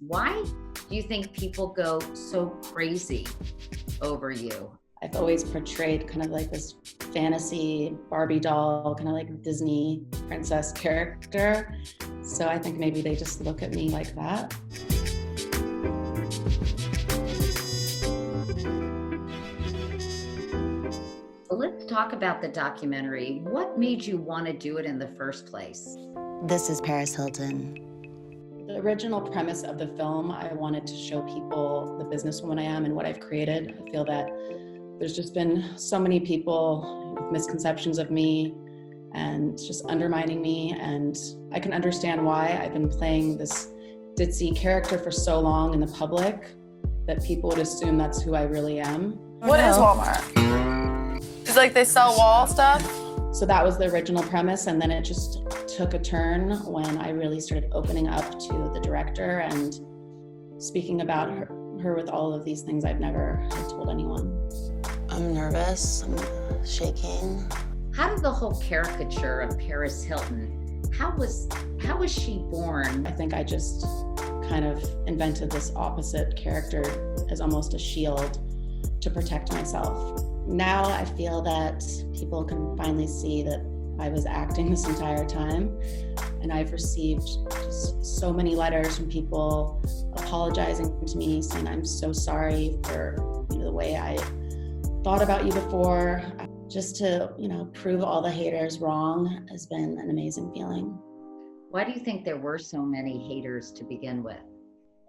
Why do you think people go so crazy over you? I've always portrayed kind of like this fantasy Barbie doll, kind of like Disney princess character. So I think maybe they just look at me like that. So let's talk about the documentary. What made you want to do it in the first place? This is Paris Hilton. The original premise of the film, I wanted to show people the businesswoman I am and what I've created. I feel that there's just been so many people with misconceptions of me and just undermining me, and I can understand why. I've been playing this ditzy character for so long in the public that people would assume that's who I really am. What is Walmart? It's like they sell wall stuff? So that was the original premise, and then it just took a turn when I really started opening up to the director and speaking about her with all of thes things I've never had told anyone. I'm nervous, I'm shaking. How did the whole caricature of Paris Hilton, how was she born? I think I just kind of invented this opposite character as almost a shield to protect myself. Now I feel that people can finally see that I was acting this entire time, and I've received just so many letters from people apologizing to me, saying I'm so sorry for the way I thought about you before. Just to prove all the haters wrong has been an amazing feeling. Why do you think there were so many haters to begin with?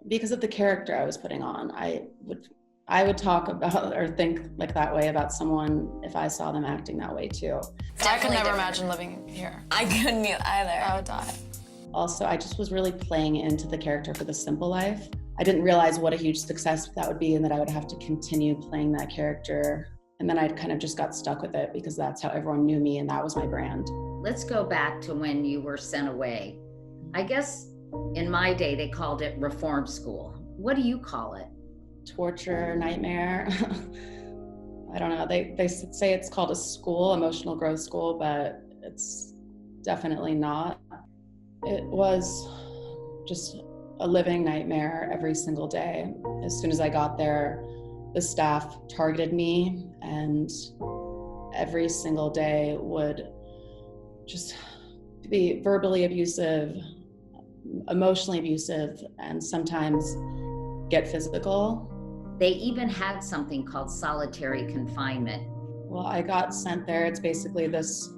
Because of the character I was putting on. I would talk about or think like that way about someone if I saw them acting that way too. I could never imagine living here. I couldn't either. I would die. Also, I just was really playing into the character for the simple life. I didn't realize what a huge success that would be and that I would have to continue playing that character. And then I kind of just got stuck with it because that's how everyone knew me and that was my brand. Let's go back to when you were sent away. I guess in my day, they called it reform school. What do you call it? Torture, nightmare. I don't know. They say it's called a school, emotional growth school, but it's definitely not. It was just a living nightmare every single day. As soon as I got there, the staff targeted me, and every single day would just be verbally abusive, emotionally abusive, and sometimes get physical. They even had something called solitary confinement. Well, I got sent there. It's basically this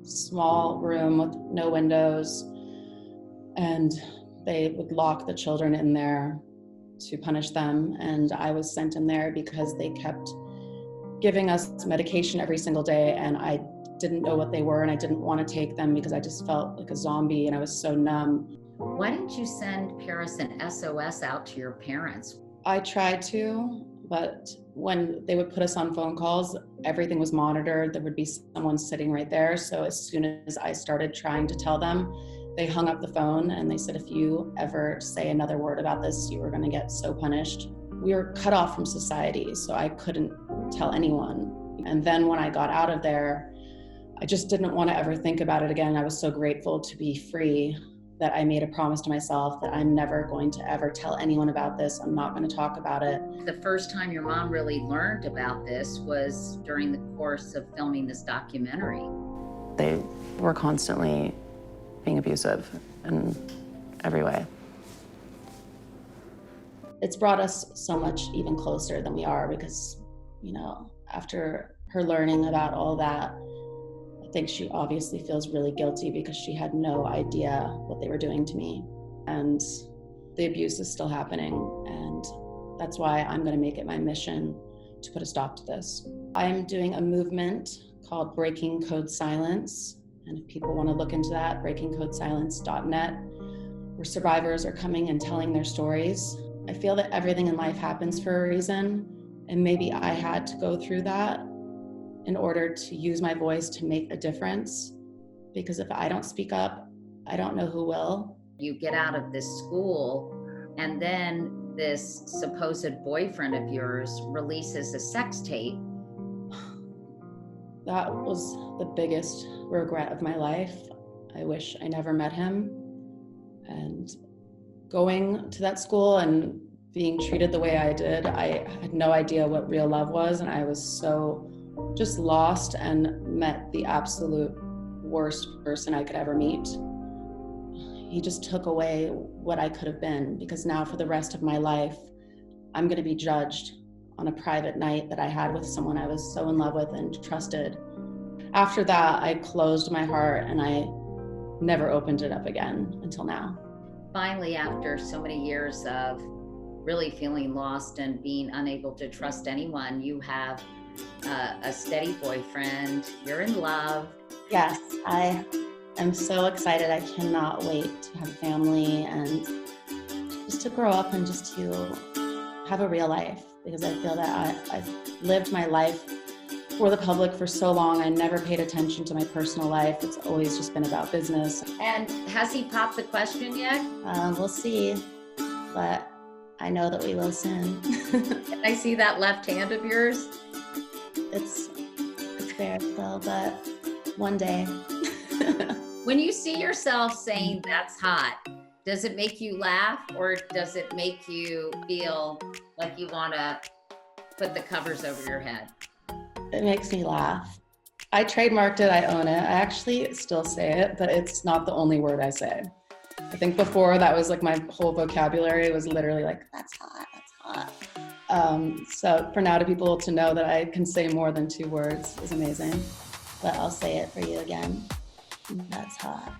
small room with no windows, and they would lock the children in there to punish them. And I was sent in there because they kept giving us medication every single day, and I didn't know what they were, and I didn't want to take them because I just felt like a zombie and I was so numb. Why didn't you send Paris an SOS out to your parents? I tried to, but when they would put us on phone calls, everything was monitored. There would be someone sitting right there. So as soon as I started trying to tell them, they hung up the phone and they said, if you ever say another word about this, you were going to get so punished. We were cut off from society, so I couldn't tell anyone. And then when I got out of there, I just didn't want to ever think about it again. I was so grateful to be free that I made a promise to myself that I'm never going to ever tell anyone about this. I'm not going to talk about it. The first time your mom really learned about this was during the course of filming this documentary. They were constantly being abusive in every way. It's brought us so much even closer than we are because, after her learning about all that, I think she obviously feels really guilty because she had no idea what they were doing to me. And the abuse is still happening. And that's why I'm going to make it my mission to put a stop to this. I'm doing a movement called Breaking Code Silence. And if people want to look into that, breakingcodesilence.net, where survivors are coming and telling their stories. I feel that everything in life happens for a reason. And maybe I had to go through that in order to use my voice to make a difference. Because if I don't speak up, I don't know who will. You get out of this school, and then this supposed boyfriend of yours releases a sex tape. That was the biggest regret of my life. I wish I never met him. And going to that school and being treated the way I did, I had no idea what real love was, and I was so just lost and met the absolute worst person I could ever meet. He just took away what I could have been, because now for the rest of my life, I'm going to be judged on a private night that I had with someone I was so in love with and trusted. After that, I closed my heart and I never opened it up again until now. Finally, after so many years of really feeling lost and being unable to trust anyone, you have a steady boyfriend, you're in love. Yes, I am so excited. I cannot wait to have a family and just to grow up and just to have a real life, because I feel that I've lived my life for the public for so long. I never paid attention to my personal life. It's always just been about business. And has he popped the question yet? We'll see, but I know that we will soon. Can I see that left hand of yours? It's bare still, but one day. When you see yourself saying that's hot, does it make you laugh, or does it make you feel like you want to put the covers over your head? It makes me laugh. I trademarked it, I own it. I actually still say it, but it's not the only word I say. I think before that was like my whole vocabulary was literally like, that's hot, that's hot. So for now, to people to know that I can say more than 2 words is amazing. But I'll say it for you again. That's hot.